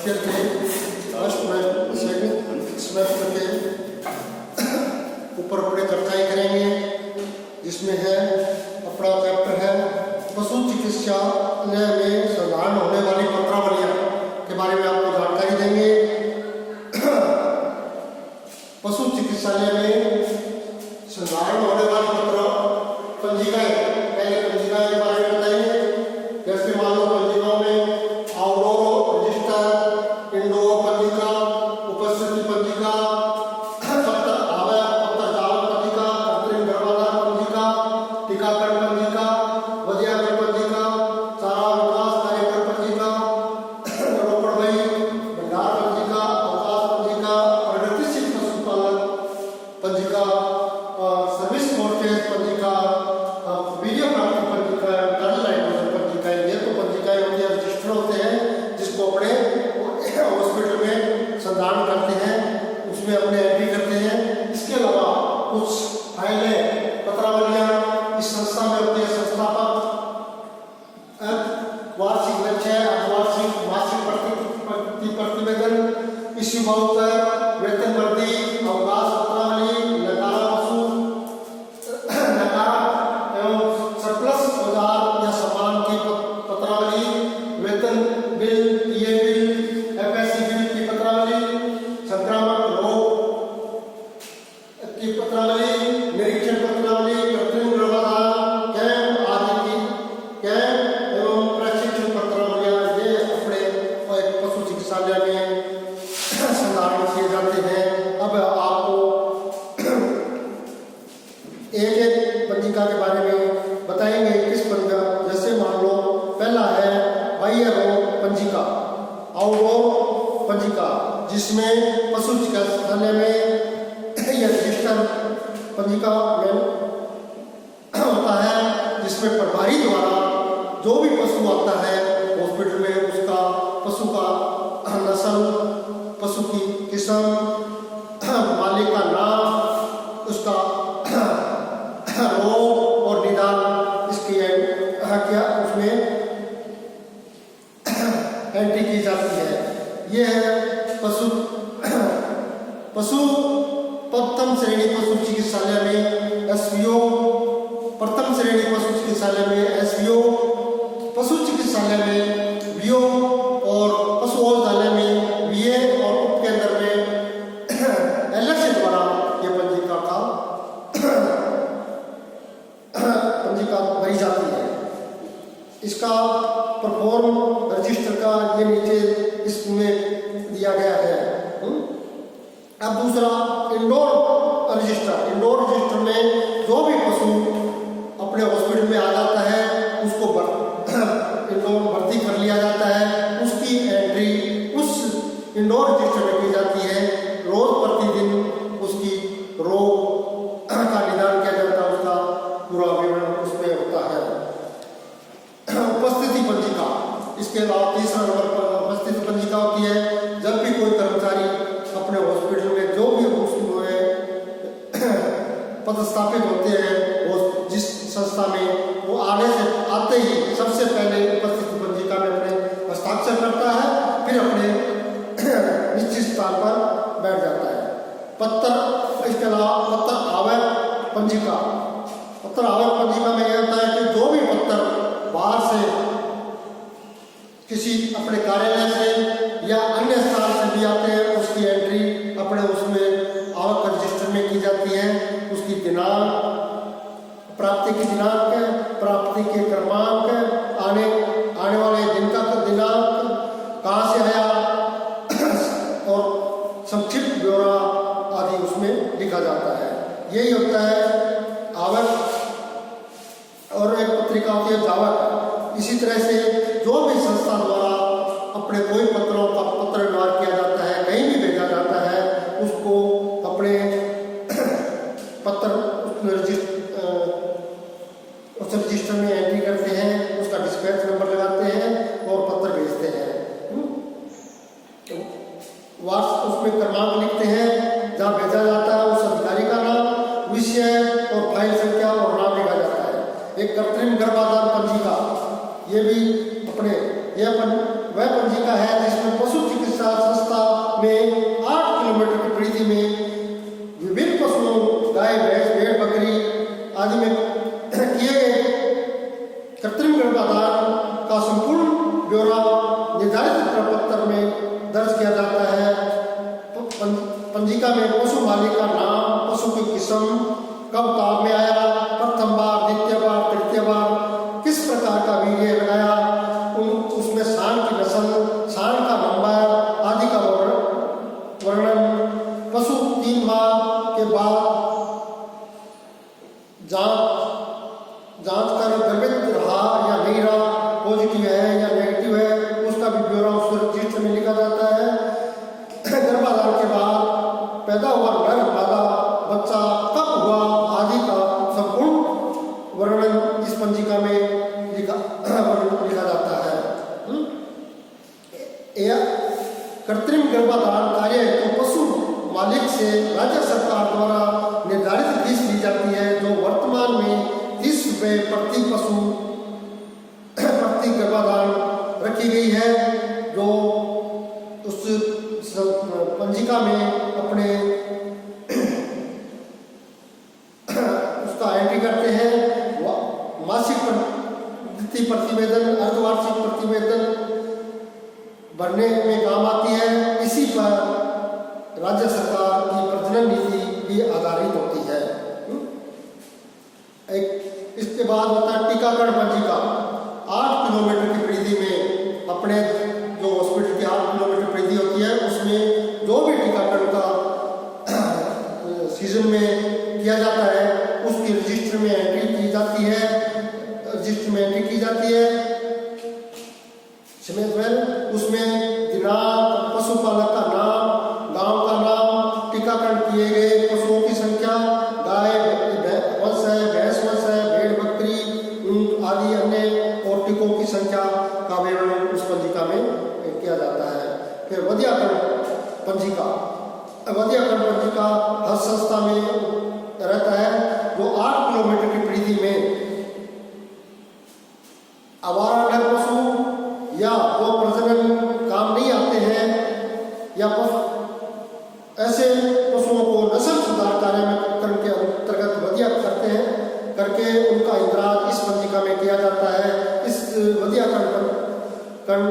Year के last semester के ऊपर अपने चर्चाएं करेंगे, जिसमें है अपना चैप्टर है पशु चिकित्सालय में साधारण होने वाली पत्रावलियां के बारे में आपको जानकारी देंगे। पशु चिकित्सालय में साधारण होने वाली पंजिकाएं, पहले पंजिकाएं के बारे में बताएंगे। जैसे मान लो पंजिकाओं में आउटडोर रजिस्टर, इंडोर पंजिका, उपस्थिति पंजिका, टीकाकरण पंजिका, वधियाकरण पंजिका, चारा विकास कार्यक्रम पंजिका, रोपड़ भई भंडार पंजिका, अवकाश पंजिका, प्रगतिशील पशुपालन पंजिका, सर्विस मोर्टेज पंजिका, वीडियो प्राप्ति पंजिका, टर्न लाइसेंस पंजिका। ये तो पंजिकाएं होती है, रजिस्टर होते हैं जिसको अपने हॉस्पिटल में संधारण करते हैं, उसमें अपने एंट्री करते हैं। इसके अलावा कुछ फाइलें, पत्रावलियां इस संस्था में होती है। संस्थापक, वार्षिक लक्ष्य, अर्धवार्षिक, मासिक प्रतिवेदन, इश्यू बाउचर, वेतन वृद्धि, अवकाश पत्रावली, नकारा पशु, नकारा एवं सरप्लस औजार या सामान की पत्रावली, वेतन बिल, ये बिल, एफएससी बिल की पत्रावली, संक्रामक रोग की पत्रावली, निरीक्षण पत्रावली, कृत्रिम गर्भाधान कैंप आदि की कैंप एवं प्रशिक्षण पत्रावलियां ये अपने पशु चिकित्सालय में संधारण किए जाते हैं। अब आपको एक एक पंजिका के बारे में बताएंगे। किस पंजिका, जैसे मान लो पहला है बाह्य रोग पंजिका, आउटडोर पंजिका, जिसमें पशु चिकित्सालय में यह रजिस्टर पंजिका में होता है, जिसमें प्रभारी द्वारा जो भी पशु आता है हॉस्पिटल में, उसका पशु का नस्ल, पशु की किस्म, मालिक का नाम, उसका रोग और निदान, इसकी क्या उसमें एंट्री की जाती है। यह है पशु प्रथम श्रेणी पशु चिकित्सालय में एसवीओ, प्रथम श्रेणी पशु चिकित्सालय में एसवीओ, पशु चिकित्सालय में वीओ और पशु औषधालय में वीए और उपकेंद्र में एलएसए द्वारा ये पंजिका भरी जाती है। इसका परफॉर्म रजिस्टर का ये नीचे इसमें दिया गया है। अब दूसरा इंडोर रजिस्टर। इंडोर रजिस्टर में जो भी पशु अपने हॉस्पिटल में आ जाता है उसको इंडोर भर्ती कर लिया जाता है, उसकी एंट्री उस इंडोर रजिस्टर में की जाती है। रोज प्रतिदिन उसकी रोग का निदान किया जाता है, उसका पूरा विवरण उसमें होता है। उपस्थिति पंजिका, इसके अलावा तीसरा नंबर पर उपस्थिति पंजिका होती है। जब भी कोई कर्मचारी अपने हॉस्पिटल में जो भी पदस्थापित होते हैं, वो जिस संस्था में वो आते ही सबसे पहले उपस्थिति पंजिका में अपने हस्ताक्षर करता है, फिर अपने निश्चित स्थान पर बैठ जाता है। पत्र, इसके अलावा पत्र आवेदन पंजिका। पत्र आवेदन पंजिका में यह होता है कि जो भी पत्र बाहर से किसी अपने कार्यालय से या अन्य स्थान से भी आते हैं, उसकी एंट्री अपने उसमें आवक रजिस्टर में की जाती है। उसकी दिनांक, प्राप्ति की दिनांक, प्राप्ति के क्रमांक, आने वाले दिन का दिनांक, कहाँ से आया और संक्षिप्त ब्यौरा आदि उसमें लिखा जाता है। यही होता है आवक। और एक पत्रिका होती है जावक। इसी तरह से जो भी संस्था द्वारा अपने कोई पत्रों का पत्र व्यवहार किया जाता है, कहीं भी भेजा जाता है, उसको अपने पत्र उस रजिस्टर में एंट्री करते हैं, उसका डिस्पैच नंबर लगाते हैं और पत्र भेजते हैं। उसमें क्रमांक लिखते हैं, जहाँ भेजा जाता है उस अधिकारी का नाम, विषय और फाइल संख्या और नाम लिखा जाता है। एक कृत्रिम गर्भाधान पंजिका, ये भी अपने वह पंजिका है जिसमें पशु चिकित्सा चिकित्सा संस्था में 8 किलोमीटर की परिधि में विभिन्न पशुओं गाय भैंस भेड़ बकरी आदि में किए गए कृत्रिम गर्भाधान का संपूर्ण ब्यौरा निर्धारित प्रपत्र में दर्ज किया जाता है। पंजिका में पशु मालिक का नाम, पशु की किस्म, कब ताप में आया, प्रथम बार, द्वितीय बार, तृतीय बार, किस प्रकार का वीर्य लगाया, उसमें सांड की नस्ल, सांड का नंबर आदि का वर्णन, पशु 3 माह के बाद जांच कर गर्भित रहा या नहीं रहा, पॉजिटिव है या नेगेटिव है, उसका भी ब्यौरा उस रजिस्टर में लिखा जाता है। गर्भाधान के बाद पैदा हुआ नर मादा बच्चा कब हुआ आदि का संपूर्ण वर्णन इस पंजिका में लिखा जाता है। कृत्रिम गर्भाधान कार्य हेतु पशु मालिक से राज्य सरकार द्वारा निर्धारित फीस ली जाती है, जो वर्तमान में 30 रुपये प्रति पशु प्रति गर्भाधान रखी गई है, जो उस पंजिका में अपने उसका एंट्री करते हैं। मासिक प्रतिवेदन, अर्धवार्षिक प्रतिवेदन भरने में काम आती है। इसी पर राज्य सरकार की प्रजनन नीति भी आधारित होती है। इसके बाद होता है टीकाकरण पंजिका। 8 किलोमीटर की परिधि में अपने जो हॉस्पिटल की 8 किलोमीटर परिधि होती है, उसमें जो भी टीकाकरण का सीजन में किया जाता है उसकी रजिस्टर में एंट्री की जाती है। उसमें दिनांक, पशुपालक का नाम, गांव का नाम, टीकाकरण किए गए पशुओं की संख्या, गाय वंश है, भैंस वंश है, भेड़ बकरी, ऊंट आदि अन्य और टीकों की संख्या का विवरण उस पंजिका में किया जाता है। फिर वधियाकरण पंजिका हर संस्था में रहता है, जो 8 किलोमीटर की परिधि में आवारा नर पशु या जो प्रजनन काम नहीं आते हैं या ऐसे पशुओं को नस्ल सुधार कार्य में के अंतर्गत वधियाकरण करके उनका इंद्राज इस पंजिका में किया जाता है। इस वधियाकरण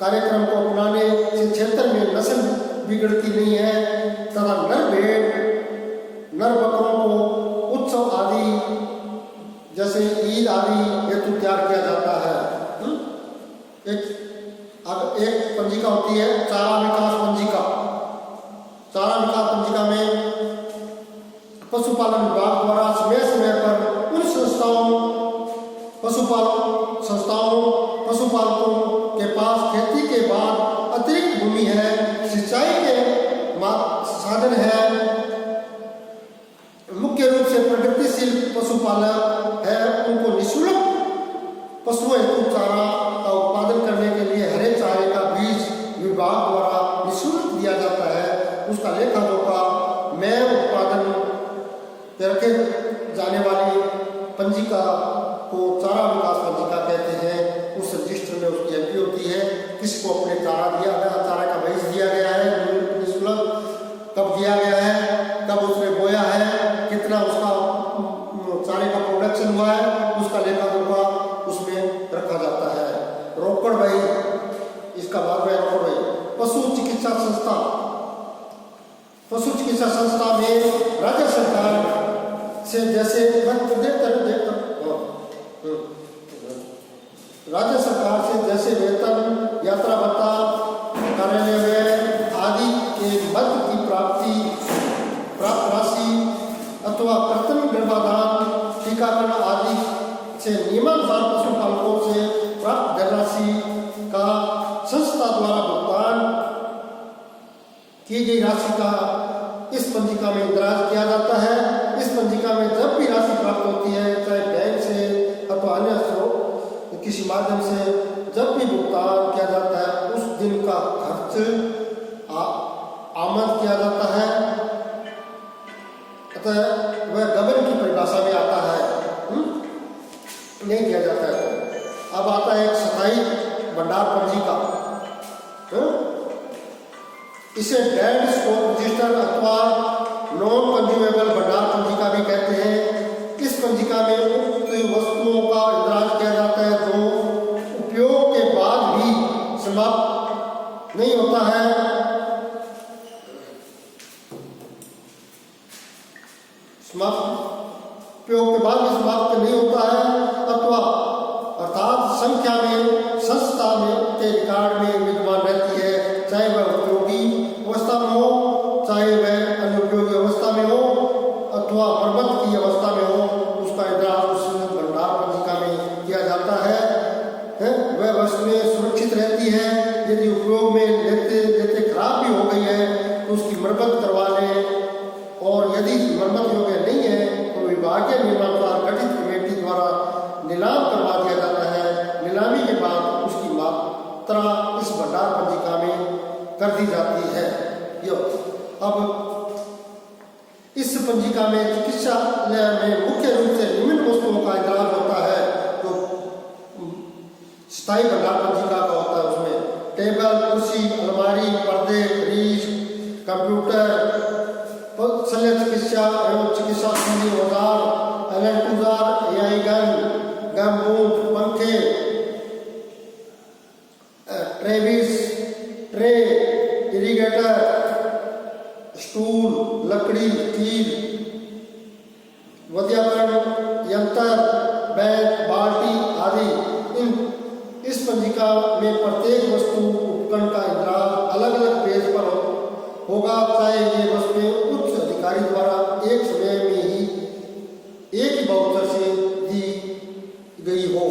कार्यक्रम को अपनाने से क्षेत्र में नस्ल बिगड़ती नहीं है तथा नर भेड़, नर बकरों को उत्सव आदि जैसे ईद आदि हेतु तैयार किया जाता है। एक पंजिका होती है चारा विकास पंजिका। चारा विकास पंजिका में पशुपालन विभाग द्वारा समय समय पर उन पशुपालकों के पास खेती के बाद अतिरिक्त भूमि है, सिंचाई के साधन है, मुख्य रूप से प्रगतिशील पशुपालक है, उनको निःशुल्क पशुओं हेतु चारा का उत्पादन करने के लिए हरे चारे का बीज विभाग द्वारा निःशुल्क दिया जाता है। उसका लेखा जोखा में उत्पादन रखे जाने वाली पंजिका को चारा विकास पंजिका कहते हैं। उस रजिस्टर में उसकी एंट्री होती है, किसको अपने चारा दिया गया, चारा का बीज दिया गया है निःशुल्क, कब दिया गया है, कब उसने बोया है, कितना उसका चारे का प्रोडक्शन हुआ है, उसका लेखा जोखा उसमें रखा जाता है। रोकड़ भाई, इसका बाद में रोकड़ भाई पशु चिकित्सा संस्था में राज्य सरकार से जैसे राज्य सरकार से जैसे वेतन, यात्रा भत्ता, कार्यालय व्यय आदि के मद की प्राप्त राशि अथवा कृत्रिम गर्भाधान, टीकाकरण आदि से नियमानुसार पशुपालकों से प्राप्त धनराशि का संस्था द्वारा भुगतान की गई राशि का इस पंजिका में इंदराज किया जाता है। इस पंजिका में जब भी राशि प्राप्त होती है, चाहे बैंक से अथवा अन्य स्रोत किसी माध्यम से जब भी भुगतान किया जाता है, उस दिन का खर्च आमद किया जाता है, अतः वह गबन की परिभाषा में आता है, नहीं किया जाता है। अब आता है एक स्थायी भंडार पंजिका। इसे डेड स्टॉक रजिस्टर अथवा नॉन कंज्यूमेबल भंडार पंजिका भी कहते हैं। इस पंजिका में उक्त वस्तुओं का इंद्राज किया जाता है जो उपयोग के बाद भी समाप्त नहीं होता है, उपयोग के बाद भी समाप्त नहीं होता है, अथवा अर्थात संख्या में संस्था में के रिकॉर्ड में विद्यमान रहती है, चाहे वह उपयोगी अवस्था में हो, चाहे वह अनुपयोगी अवस्था में हो अथवा मरम्मत की अवस्था में हो, उसका इंद्राज उस भंडार पंजिका में किया जाता है। वह वस्तुएं सुरक्षित रहती है। यदि उपयोग में लेते लेते खराब भी हो गई है तो उसकी मरम्मत करवा लें, और यदि मरम्मत योग्य नहीं है तो विभागीय निर्माण द्वारा गठित कमेटी द्वारा नीलाम करवा दिया जाता है। नीलामी के बाद उसकी मात्रा इस भंडार पंजिका में कर दी जाती है। अब इस पंजिका में चिकित्सालय में मुख्य रूप से निम्न वस्तुओं का इंद्राज होता है जो स्थायी भंडार पंजिका का होता है। उसमें टेबल, कुर्सी, अलमारी, पर्दे, फ्रिज, कंप्यूटर, शल्य चिकित्सा एवं चिकित्सा संबंधी औजार, एलेंटुजार, एआई गन, गम बूट, पंखे, ट्रेविस, ट्रे, इरिगेटर, स्टूल, लकड़ी, कील, वध्याकरण यंत्र, बैग, बाल्टी आदि। इस पंजिका में प्रत्येक वस्तु उपकरण का इंद्राज अलग अलग पेज पर होगा, चाहे ये वस्तुएं उच्च अधिकारी द्वारा एक समय में ही एक ही बाउचर से दी गई हो।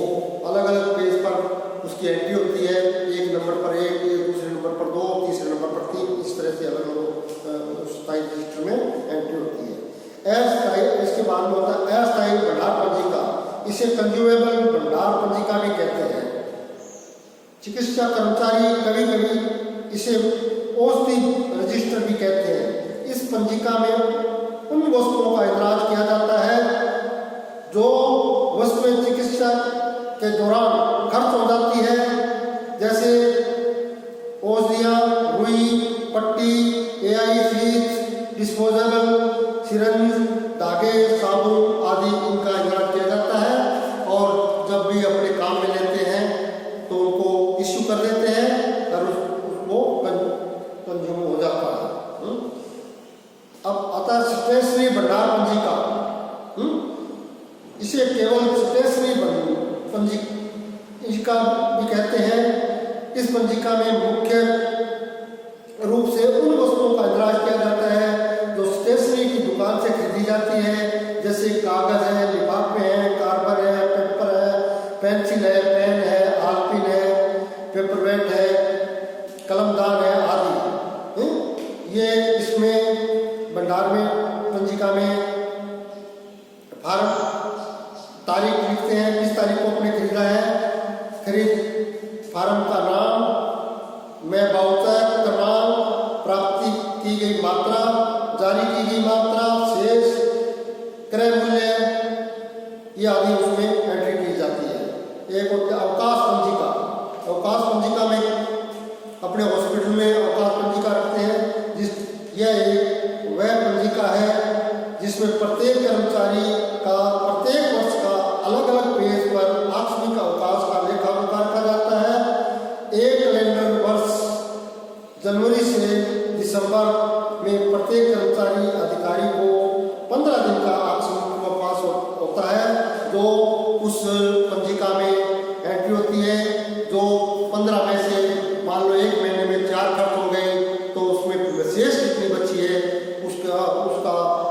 अलग अलग पेज पर उसकी एंट्री होती है, एक नंबर पर एक, दूसरे नंबर पर 2, तीसरे नंबर पर 3, इस तरह से अलग अलग स्थायी रजिस्टर में एंट्री होती है। अस्थायी, इसके बाद में होता है अस्थायी भंडार पंजिका। इसे कंज्यूमेबल भंडार पंजिका भी कहते हैं। चिकित्सा कर्मचारी कभी कभी इसे औषधि रजिस्टर भी कहते हैं। इस पंजिका में उन वस्तुओं का इंद्राज किया जाता है जो वस्तुएं चिकित्सा के दौरान खर्च हो जाती है, जैसे औषधियाँ, रुई, पट्टी, एआई फीस, डिस्पोजेबल सिरंज, धागे, साबुन आदि इनका इंद्राज किया जाता है। और जब भी अपने काम में लेते हैं तो उनको इश्यू कर देते हैं और वो कंज्यूम हो जाता है। अब आता है स्टेशनरी भंडार पंजिका। इसे केवल स्टेशनरी पंजिका भी कहते हैं। इस पंजिका में मुख्य रूप से उन वस्तुओं का इंद्राज किया जाता है जो स्टेशनरी की दुकान से खरीदी जाती है, जैसे कागज है, लिफाफे हैं, कार्बन है, पेपर है, पेंसिल है, पेन है, आलपिन है, पेपरवेट है, कलमदान है आदि। ये इसमें भंडार में पंजिका में फार्म तारीख लिखते हैं, किस तारीख को आपने खरीदा है, खरीद फार्म का नाम, में बाउचर क्रमांक, प्राप्ति की गई मात्रा, जारी की गई मात्रा, शेष, क्रय मूल्य, ये आदि उसमें एंट्री की जाती है। एक होती है अवकाश पंजिका। अवकाश पंजिका में अपने हॉस्पिटल में अवकाश पंजिका रखते हैं। यह एक वह पंजिका है जिसमें प्रत्येक कर्मचारी का प्रत्येक वर्ष का अलग अलग पेज पर आकस्मिक अवकाश का लेखानुसार रखा जाता है। एक कैलेंडर वर्ष जनवरी से दिसंबर में प्रत्येक कर्मचारी अधिकारी को 15 दिन का आकस्मिक अवकाश होता है, जो उस पंजिका में एंट्री होती है। जो 15 में से मान लो एक महीने में 4 खर्च हो गए तो उसमें शेष कितनी बची है उसका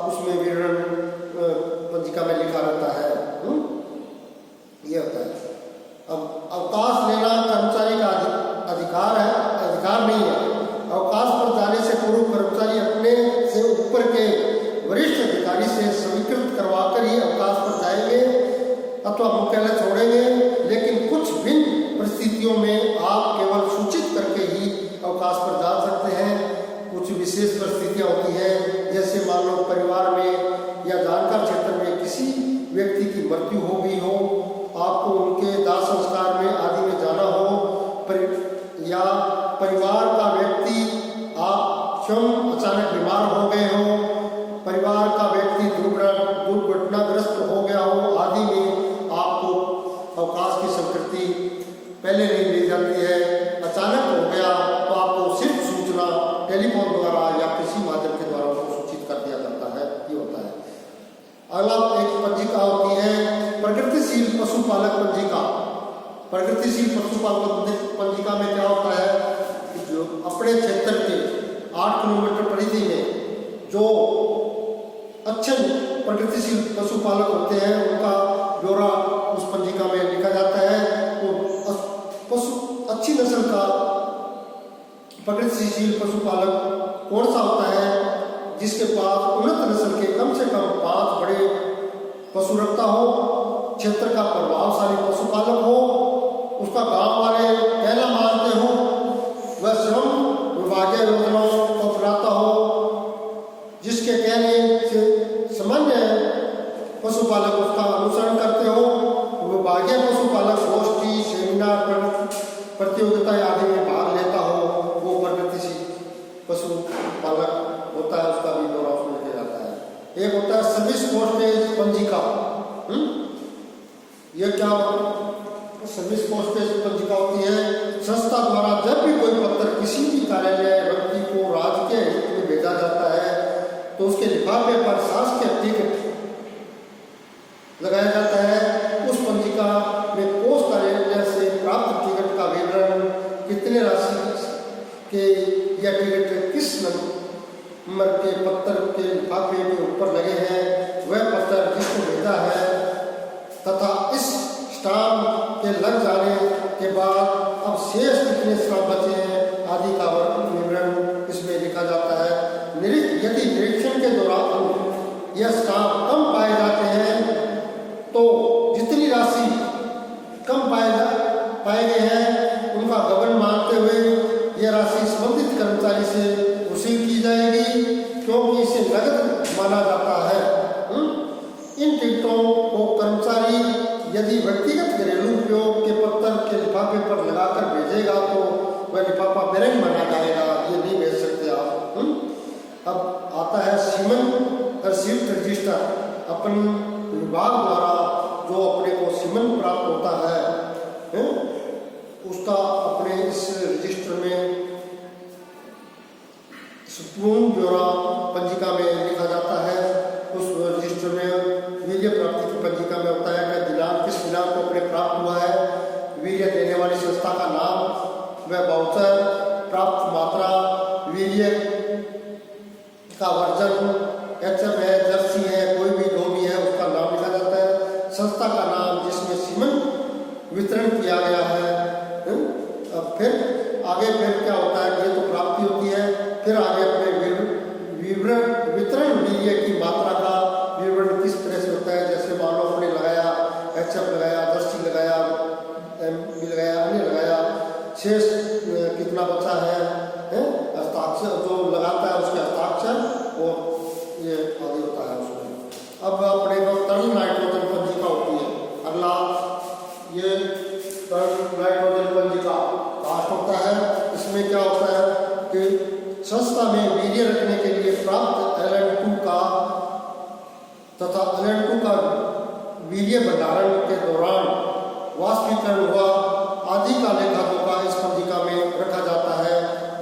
उसमें विवरण पंजिका में लिखा रहता है। ये होता है। अब अवकाश लेना कर्मचारी का अधिकार है, अधिकार नहीं है। अवकाश पर जाने से पूर्व कर्मचारी अपने से ऊपर के वरिष्ठ अधिकारी से स्वीकृत करवाकर ही अवकाश पर जाएंगे अथवा मुख्यालय छोड़ेंगे, लेकिन कुछ भिन्न परिस्थितियों में आप केवल सूचित करके ही अवकाश पर जा सकते हैं। कुछ विशेष परिस्थितियां होती हैं, जैसे मान लो परिवार में या जानकार क्षेत्र में किसी व्यक्ति की मृत्यु हो गई हो, आपको उनके दाह संस्कार में आदि में जाना हो, या परिवार का व्यक्ति आप पहले नहीं ली जाती है, अचानक हो गया तो आपको सिर्फ सूचना टेलीफोन द्वारा या किसी माध्यम के द्वारा उसको सूचित कर दिया जाता है। ये होता है। अगला एक पंजिका होती है प्रगतिशील पशुपालक पंजिका। प्रगतिशील पशुपालक पंजिका में क्या होता है कि जो अपने क्षेत्र के 8 किलोमीटर परिधि में जो अच्छे प्रगतिशील पशुपालक होते हैं उनका ब्यौरा उस पंजिका में लिखा जाता है। तो पशु अच्छी नस्ल का प्रगतिशील पशुपालक कौन सा होता है? जिसके पास उन्नत नस्ल के कम से कम 5 बड़े पशु रखता हो, क्षेत्र का प्रभावशाली पशुपालक हो, उसका गांव वाले कहना मानते हो, वह श्रम विभागीय योजनाओं को अपनाता हो, जिसके कहने से सामान्य पशुपालक उसका अनुसरण करते हो, विभागीय पशुपालक गोष्ठी, सेमिनार, प्रतियोगिता आदि में भाग लेता हो, वो प्रगतिशील पशुपालक होता है। उसका भी ब्यौरा उसमें लिखा जाता है। एक होता है सर्विस पोस्टेज पंजिका। यह क्या सर्विस पोस्टेज पंजिका होती है? संस्था द्वारा जब भी कोई पत्र किसी भी कार्यालय व्यक्ति को राजकीय हित में भेजा जाता है तो उसके लिफाफे पर शासकीय टिकट लगाया जाता है। उस पंजिका में पोस्ट कार्यालय से प्राप्त टिकट का विवरण, कितने राशि के यह टिकट किस नंबर के पत्र के लिफाफे के ऊपर लगे हैं, वह पत्र जिसको भेजा है तथा इस स्टाम्प के लग जाने के बाद अब शेष कितने स्टाम्प बचे हैं आदि का विवरण इसमें लिखा जाता है। यदि निरीक्षण के दौरान यह स्टाम्प कम पाए जाते हैं तो जितनी राशि कम पाए गए हैं उनका गबन मानते हुए यह राशि संबंधित कर्मचारी से वसूल की जाएगी, क्योंकि इसे नगद माना जाता है। इन टिकटों को कर्मचारी यदि व्यक्तिगत घरेलू उपयोग के पत्र के लिफाफे पर लगाकर भेजेगा तो वह लिफाफा बेरंग माना जाएगा, ये नहीं भेज सकते आप। अब आता है सीमन रिसीव्ड रजिस्टर। अपन विभाग द्वारा जो अपने को सीमन प्राप्त होता है उसका अपने इस रजिस्टर में संपूर्ण ब्यौरा पंजिका में लिखा जाता है। उस रजिस्टर में वीर्य प्राप्ति की पंजिका में होता है कि दिनांक किस दिनांक को अपने प्राप्त हुआ है, वीर्य देने वाली संस्था का नाम, वह वाउचर, प्राप्त मात्रा, वीर्य का वर्जन, एचएफ है, जर्सी है, कोई भी जो भी है उसका नाम लिखा जाता है। संस्था का नाम जिसमें सीमन वितरण किया गया है। अब फिर आगे फिर क्या होता है? ये तो प्राप्ति होती है। फिर आगे अपने वितरण वीर्य की मात्रा का विवरण किस तरह से होता है? जैसे मान लो अपने लगाया, एचएफ लगाया, जर्सी लगाया, एमबी लगाया, अन्य लगाया, शेष कितना बचा है, हस्ताक्षर जो लगाता है उसके हस्ताक्षर और ये आदि होता है उसमें। अब अपने को तरल नाइट्रोजन पंजिका होती है। अगला ये तरल नाइट्रोजन पंजिका लास्ट होता है। इसमें क्या होता है कि संस्था में वीर्य रखने के लिए प्राप्त LN2 का तथा LN2 का वीर्य भंडारण के दौरान वाष्पीकरण हुआ आदि का लेखा जोखा इस पंजिका में रखा जाता है।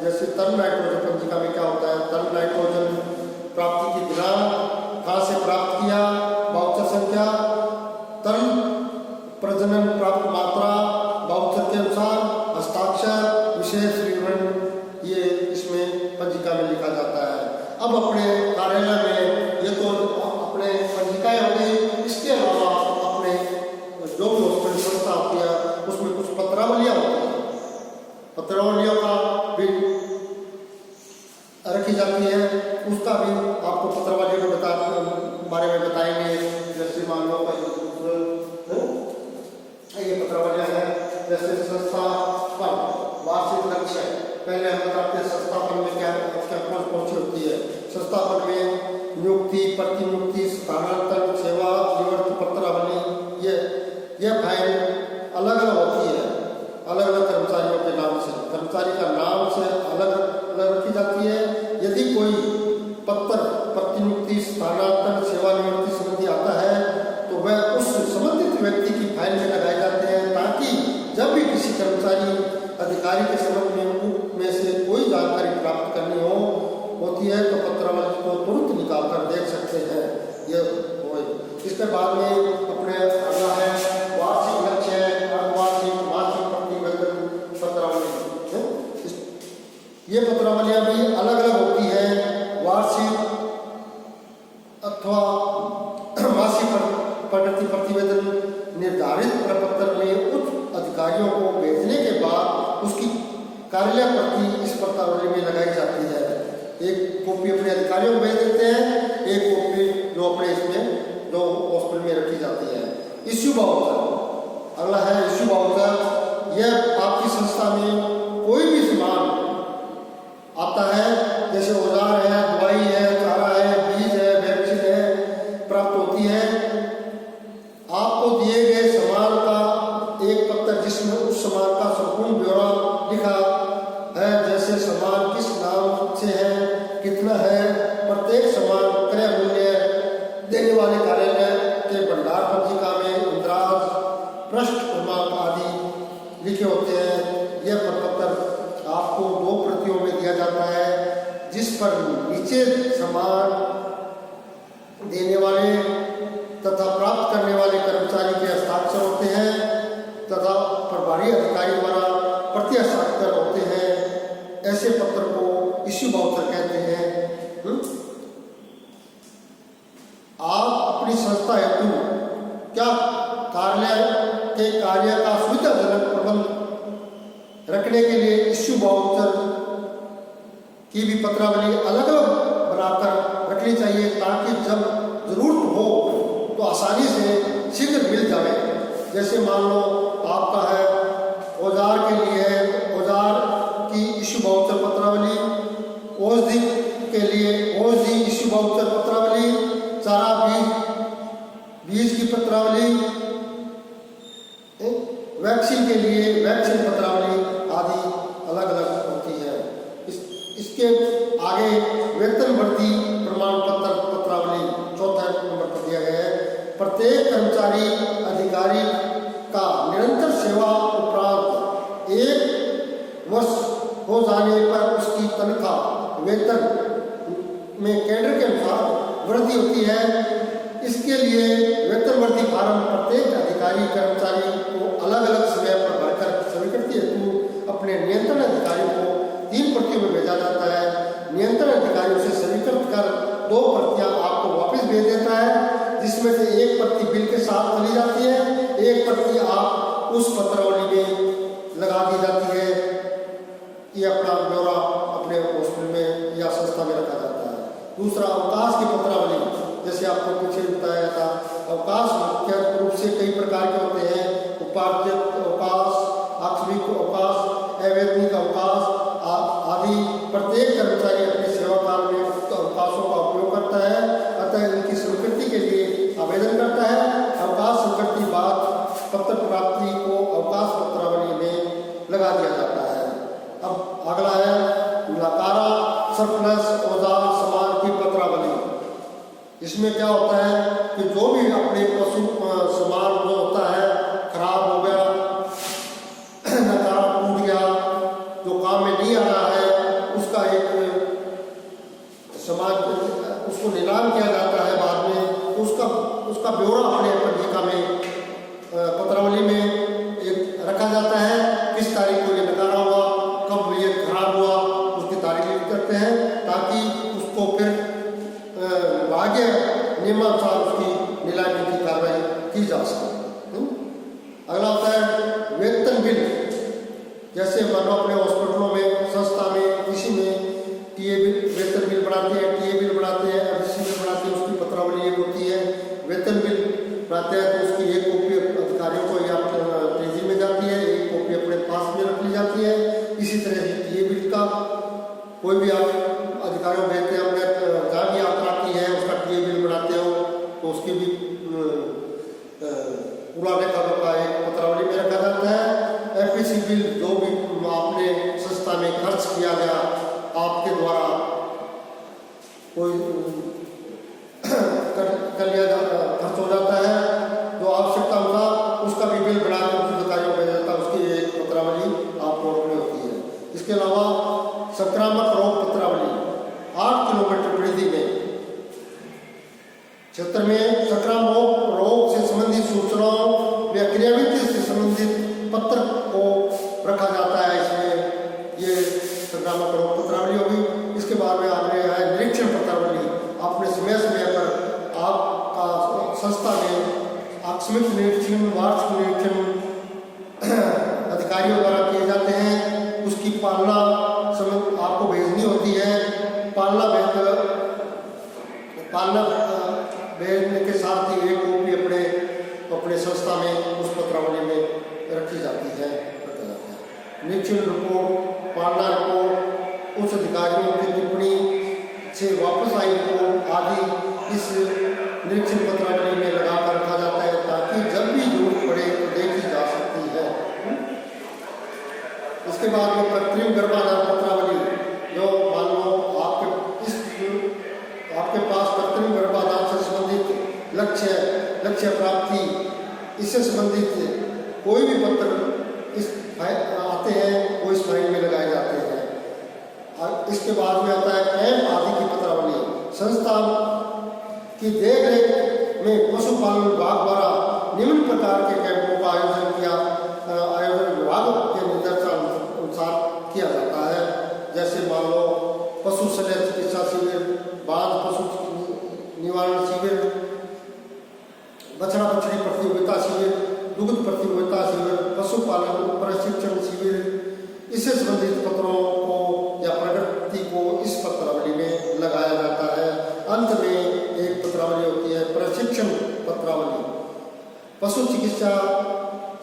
जैसे तरल नाइट्रोजन पंजिका में क्या होता है? तरल नाइट्रोजन प्राप्ति की दिनांक, कहाँ से प्राप्त किया, वाउचर संख्या, तरल प्रजनन प्राप्त मात्रा, वाउचर के अनुसार हस्ताक्षर, विशेष विवरण, ये इसमें पंजिका में लिखा जाता है। अब अपने कार्यालय में ये तो अपने पंजिकाएं होगी, इसके अलावा अपने जो भी हॉस्पिटल संस्था होती है उसमें कुछ पत्रावलियाँ होती हैं। पत्रावलियों का भी रखी जाती है, उसका भी आपको पत्रावलियों के बारे में बताएंगे। जैसे मान लो ये पत्रावलियाँ हैं, जैसे संस्था पर वार्षिक लक्ष्य, पहले हम बताते हैं संस्थापन में क्या कौन सी होती है। संस्थापन में नियुक्ति, प्रतिनियुक्ति, स्थानांतरण, सेवा निवृत्त पत्रावली, ये फाइल अलग अलग होती है, अलग अलग कर्मचारियों के नाम से, कर्मचारी का नाम से अलग अलग रखी जाती है। यदि कोई पत्र प्रतिनियुक्ति, स्थानांतरण, सेवानिवृत्ति संबंधी आता है तो वह उस संबंधित व्यक्ति की फाइल में लगाए जाते हैं ताकि जब भी किसी कर्मचारी अधिकारी के संबंध में से कोई जानकारी प्राप्त करनी होती है तो पत्रावली को तुरंत निकाल कर देख सकते हैं। यह इसके बाद में अपने अगला है वार्षिक लक्ष्य, अर्धवार्षिक, मासिक प्रतिवेदन पत्रावली। ये पत्रावलियां भी अलग अलग होती है। वार्षिक अथवा मासिक प्रगति प्रतिवेदन निर्धारित प्रपत्र में उच्च अधिकारियों को भेजने के बाद उसकी कार्यालय प्रति इस पत्रावली में लगाई जाती है। एक कॉपी अपने अधिकारियों को भेज देते हैं, एक कॉपी जो अपने इसमें जो हॉस्पिटल में रखी जाती है। इश्यू बाउचर, अगला है इश्यू बाउचर। यह आपकी संस्था में कोई भी सामान आता है, जैसे औजार है, दवाई है, चारा है, बीज है, वैक्सीन है, प्राप्त होती है। आपको दिए गए सामान का एक पत्र जिसमें उस सामान का संपूर्ण ब्यौरा लिखा है, जैसे सामान किस नाम से है, कितना है, प्रत्येक सामान क्रय मूल्य देने वाले कार्यालय के भंडार पंजिका में इंद्राज, पृष्ठ क्रमांक आदि लिखे होते हैं। यह प्रपत्र आपको 2 प्रतियों में दिया जाता है, जिस पर नीचे सामान देने वाले तथा प्राप्त करने वाले कर्मचारी के हस्ताक्षर होते हैं तथा प्रभारी अधिकारी द्वारा प्रति हस्ताक्षर होते हैं। ऐसे पत्र को इश्यू बाउचर कहते हैं। आप अपनी संस्था हेतु क्या कार्यालय के कार्य का सुविधाजनक प्रबंध रखने के लिए इश्यू बाउचर की भी पत्रावली अलग अलग बनाकर रखनी चाहिए, ताकि जब जरूरत हो तो आसानी से शीघ्र मिल जाए। जैसे मान लो आपका है औजार के लिए है, औजार की इश्यू बाउचर पत्रावली, औषधि के लिए औषधि इश्यू बाउचर पत्रावली, चारा बीज की पत्रावली, वैक्सीन के लिए वैक्सीन पत्रावली आदि अलग अलग होती है। इसके आगे वेतन वृद्धि प्रमाण पत्र पत्रावली 4 नंबर पर दिया गया है। प्रत्येक कर्मचारी अधिकारी का निरंतर सेवा उपरांत 1 वर्ष हो जाने पर उसकी तनख्वाह वेतन में केंद्र के अनुसार वृद्धि होती है। इसके लिए वेतन वृद्धि फार्म प्रत्येक अधिकारी कर्मचारी को अलग अलग समय पर भरकर स्वीकृति हेतु अपने नियंत्रण अधिकारी को 3 प्रतियों में भेजा जाता है। नियंत्रण अधिकारी उसे स्वीकृत कर 2 प्रतियां आपको वापस भेज देता है, जिसमें से 1 प्रति बिल के साथ चली जाती है, 1 प्रति आप उस पत्रावली में लगा दी जाती है। ये अपना ब्यौरा अपने हॉस्पिटल में या संस्था में रखा जाता है। दूसरा, अवकाश की पत्रावली, जैसे आपको पीछे बताया था। अवकाश मुख्य रूप से कई प्रकार के होते हैं। उपार्जित अवकाश, आकस्मिक अवकाश, अवैतनिक अवकाश आदि। प्रत्येक कर्मचारी अपने सेवा काल में उक्त अवकाशों का उपयोग करता है, अतः इनकी स्वीकृति के लिए आवेदन करता है। अवकाश स्वीकृति बाद पत्र प्राप्ति को अवकाश पत्रावली में लगा दिया जाता है। अब अगला है नकारा सरप्लस औजार सामान की पत्रावली। इसमें क्या होता है कि जो भी अपने पशु सामान जो होता है खराब हो गया, नकारा टूट गया, जो काम में नहीं आ रहा है, उसका एक सामान उसको नीलाम किया जाता है बाद में। उसका ब्यौरा अपने पंजिका में पत्रावली में एक रखा जाता है। किस तारीख को ये नकारा हुआ, कब ये खराब हुआ, उसकी तारीख लिख करते हैं, ताकि उसको फिर भाग्य नियमानुसार उसकी नीलामी की कार्रवाई की जा सके। अगला होता है वेतन बिल। जैसे मान लो अपने हॉस्पिटलों में, संस्था में, किसी में टीए बिल, वेतन बिल बनाते हैं, टीए बिल बनाते हैं, एफसी बिल बनाते हैं, उसकी पत्रावली एक होती है। वेतन बिल बनाते हैं तो उसकी एक कॉपी अधिकारियों को या तेजी में जाती है, एक कॉपी अपने पास में रख ली जाती है। इसी तरह से टीए बिल का कोई भी आप अधिकारियों भेजते हैं, अपने जहाँ भी यात्रा की है उसका टीए बिल बनाते हो तो उसकी भी पूरा लेखा का एक पत्रावली में रखा जाता है। एफसी बिल जो भी आपने संस्था में खर्च किया गया, आपके द्वारा कोई कर लिया खर्च हो जाता है, जो आवश्यकता होगा उसका भी बिल बनाकर उस अधिकारियों को भेजा जाता है। उसकी रखा जाता है। इसमें ये संक्रामक रोग पत्रावली होगी। इसके बाद में आपने है निरीक्षण पत्रावली। आपने समय समय पर आपका संस्था में आकस्मिक निरीक्षण, वार्षिक निरीक्षण अधिकारियों द्वारा किए जाते हैं। उसकी पालना समय आपको भेजनी होती है। पालना भेजने के साथ ही एक कॉपी अपने संस्था में उस पत्रावली में रखी जाती है। निरीक्षण रिपोर्ट, पालना रिपोर्ट, उच्च अधिकारियों की टिप्पणी से वापस आई रिपोर्ट आदि इस निरीक्षण पत्रावली में लगा कर रखा जाता है, ताकि जब भी जरूरत पड़े तो देखी जा सकती है। इसके बाद में कृत्रिम गर्भाधान पत्रावली, जो मान लो आपके पास कृत्रिम गर्भाधान से संबंधित लक्ष्य प्राप्ति, इससे संबंधित कोई भी पत्र आते हैं वो इस फाइल में लगाए जाते हैं। और इसके बाद में आता है कैंप आदि की पत्रावली। संस्था की देखरेख में पशुपालन विभाग द्वारा निम्न प्रकार के कैंपों का आयोजन विभाग के निर्देशानुसार किया जाता है। जैसे मान लो पशु शल्य चिकित्सा शिविर, बाल पशु निवारण शिविर, बछड़ा बछड़ी प्रतियोगिता शिविर, दुग्ध प्रतियोगिता शिविर, पशुपालन प्रशिक्षण शिविर, इससे संबंधित पत्रों को या प्रगति को इस पत्रावली में लगाया जाता है। अंत में एक पत्रावली होती है प्रशिक्षण पत्रावली। पशु चिकित्सा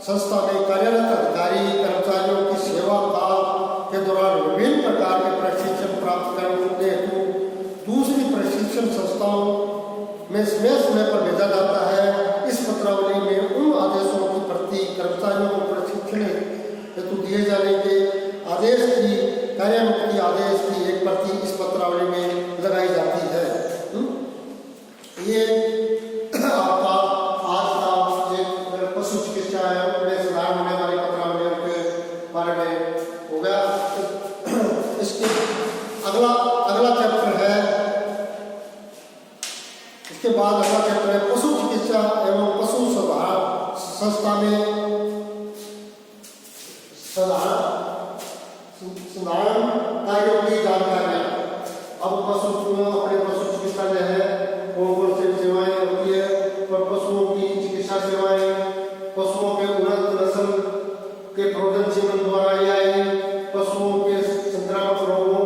संस्था में कार्यरत अधिकारी कर्मचारियों की सेवा काल के दौरान विभिन्न प्रकार के प्रशिक्षण प्राप्त करने हेतु दूसरी प्रशिक्षण संस्थाओं में समय पर भेजा जाता है। इस पत्रावली में उन आदेशों की प्रति कर्मचारियों को प्रशिक्षण हेतु दिए जाने के आदेश की कार्यान्वयन आदेश की एक प्रति इस पत्रावली में लगाई जाती है। ये आपका आज का एक पशु चिकित्सा में सुधार होने वाली पत्रावलियों के बारे में हो गया। इसके अगला चैप्टर है, इसके बाद अगला चैप्टर है पशु चिकित्सा एवं पशु सुधार संस्था में साधारण कार्यों की जानकारी। अब अपने पशु चिकित्सालय है, कौन से सेवाएं होती है, और पशुओं की चिकित्सा सेवाएं, पशुओं के उन्नत नस्ल के प्रजनन सेवन द्वारा या पशुओं के संक्रामक रोगों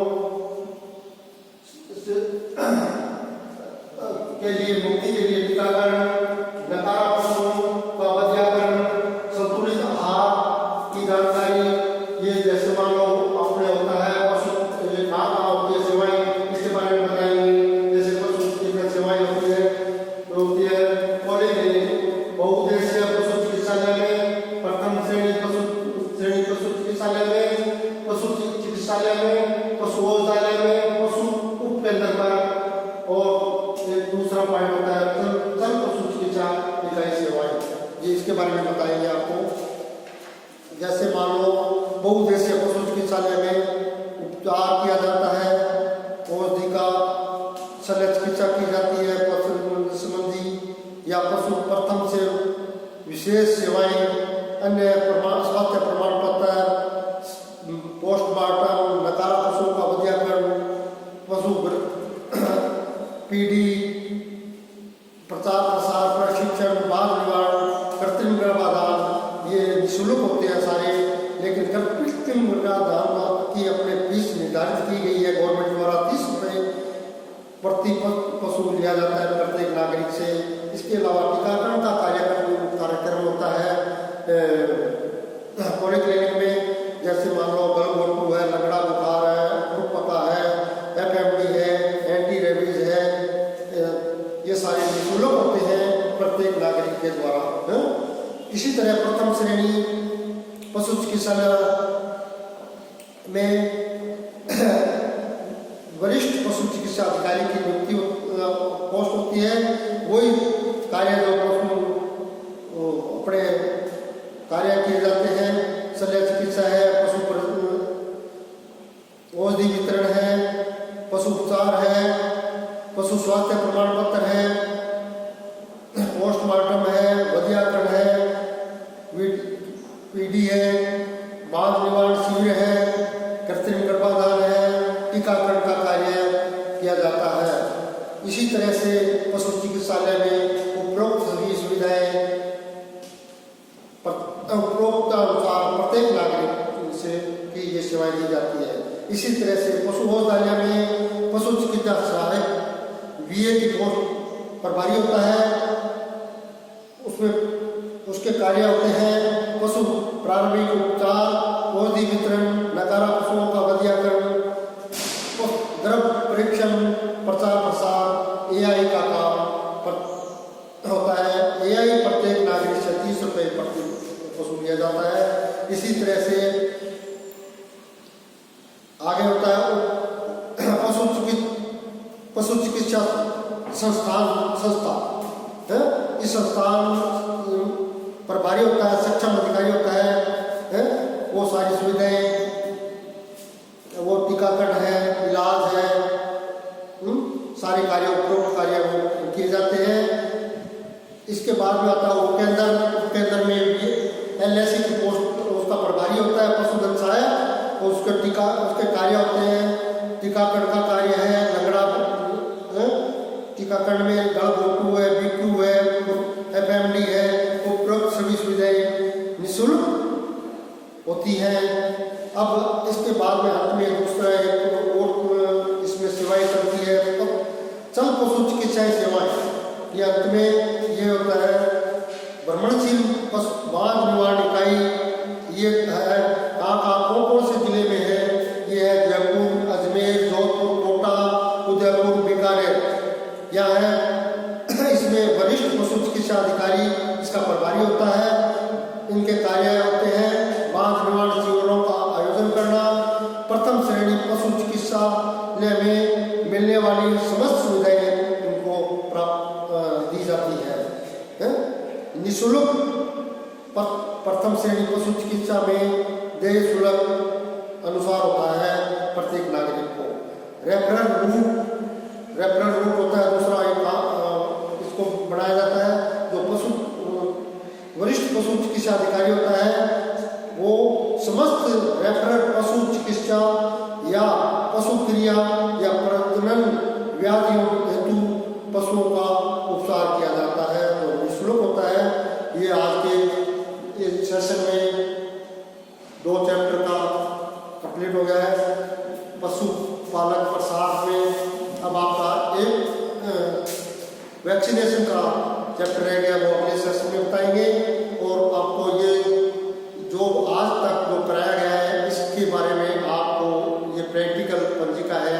के लिए मुक्ति के लिए टीकाकरण, नकारा पशुओं का वध्याकरण, संतुलित आहार की जानकारी। ये जैसे मान लो अपने होता है पशु होती है सेवाएं, इसके बारे में बताएंगे। जैसे पशु चिकित्सा सेवाएं होती है बहुउद्देशीय पशु चिकित्सालय में, प्रथम श्रेणी पशु चिकित्सालय में, पशु चिकित्सालय में, पशु औषधालय में, पशु उपकेंद्र पर, और एक दूसरा पॉइंट होता है चल पशु चिकित्सा इकाई सेवाएं। ये इसके बारे में बताएंगे आपको। जैसे मान लो बहुउद्देशीय पशु चिकित्सालय में उपचार किया जाता है, औषधि का शल्य चिकित्सा की जाती है, पशु संबंधी या पशु प्रथम से विशेष सेवाएं, अन्य स्वास्थ्य प्रमाण पत्र, पोस्टमार्टम, नकारा पशुओं का वध्याकरण, पशु पीडी, प्रचार प्रसार, प्रशिक्षण, बाल निवारण, कृत्रिम गर्भाधान, ये निःशुल्क होते हैं सारे। लेकिन कृत्रिम गर्भाधान की अपने फीस निर्धारित की गई है गवर्नमेंट द्वारा, 30 रुपये प्रति पशु लिया जाता है प्रत्येक नागरिक से। इसके अलावा टीकाकरण का कार्यक्रम होता है पॉलीक्लिनिक में। जैसे मान लो गलघोटू है, लगड़ा बुखार है, खुरपका है, FMD है, एंटी रेबीज है, ये सारे निःशुल्क होते हैं प्रत्येक नागरिक के द्वारा। इसी तरह प्रथम श्रेणी पशु चिकित्सालय में वरिष्ठ पशु चिकित्सा अधिकारी की नियुक्ति पोस्ट होती है। वही कार्य जो अपने कार्य किए जाते हैं, शल्य चिकित्सा है, पशु औषधि वितरण है, पशु उपचार है, पशु स्वास्थ्य प्रमाण पत्र है, पोस्टमार्टम है, वध्याकरण है, पीडी है, बांझ निवारण शिविर है, कृत्रिम गर्भाधान है, टीकाकरण का कार्य किया जाता है। इसी तरह से पशु चिकित्सालय में उपरोक्त सभी सुविधाएं उपरोक्त अनुसार प्रत्येक नागरिक से की ये सेवाएं दी जाती है। इसी तरह से पशु औषधालय में पशु चिकित्सा सहायक बीए की पोस्ट प्रभारी होता है। उसमें उसके कार्य होते हैं पशु प्रारंभिक उपचार, औषधि वितरण, नकारा पशुओं का वधियाकरण, गर्भ परीक्षण, प्रचार प्रसार, एआई का काम होता है। एआई प्रत्येक नागरिक से 30 रुपये प्रति वसूल किया जाता है। इसी तरह से आगे होता है पशु चिकित्सा संस्था है। इस संस्थान प्रभारी होता है, सक्षम अधिकारी होता है। वो सारी सुविधाएं, वो टीकाकरण है, इलाज है, सारे कार्य उपरोक्त कार्य किए जाते हैं। इसके बाद में आता है उपकेंद्र में भी एलएसी की पोस्ट उसका प्रभारी होता है पशुधन सहायक। उसके कार्य होते हैं टीकाकरण का कार्य है, लंगड़ा टीकाकरण में गलघोटू है, बीटू है, एफएमडी है। उपरोक्त सभी सुविधाएं निःशुल्क होती हैं। अब इसके बाद में अंत में दूसरा और इसमें सेवाएं करती है चल पशु चिकित्सा सेवाएं। ये अंत में ये होता है भ्रमणशील पशु बांझ निवारण इकाई। ये है कौन से जिले में है? ये है जयपुर, अजमेर, जोधपुर, कोटा, उदयपुर, बीकानेर। यहाँ है इसमें वरिष्ठ पशु चिकित्सा अधिकारी इसका प्रभारी होता है। इनके कार्य होते हैं बांझ निवारण शिविरों का आयोजन करना, प्रथम श्रेणी पशु चिकित्सालय में मिलने वाली समस्त सुविधाएं उनको प्राप्त दी जाती है। निःशुल्क प्रथम श्रेणी पशु चिकित्सा में देय शुल्क अनुसार होता है प्रत्येक नागरिक को। रेफरल रूट होता है दूसरा इसको बनाया जाता है। जो वरिष्ठ पशु चिकित्सा अधिकारी होता है वो समस्त रेफरल पशु चिकित्सा या पशु क्रिया या प्रजनन व्याधियों हेतु पशुओं का उपचार किया जाता है तो निःशुल्क होता है। ये आज के सेशन में 2 चैप्टर का कंप्लीट हो गया है। पशु पालक प्रसाद में अब आपका एक वैक्सीनेशन का चैप्टर रह गया, वो अगले सेशन में बताएंगे। और आपको ये जो आज तक जो कराया गया है इसके बारे में आपको ये प्रैक्टिकल पंजिका है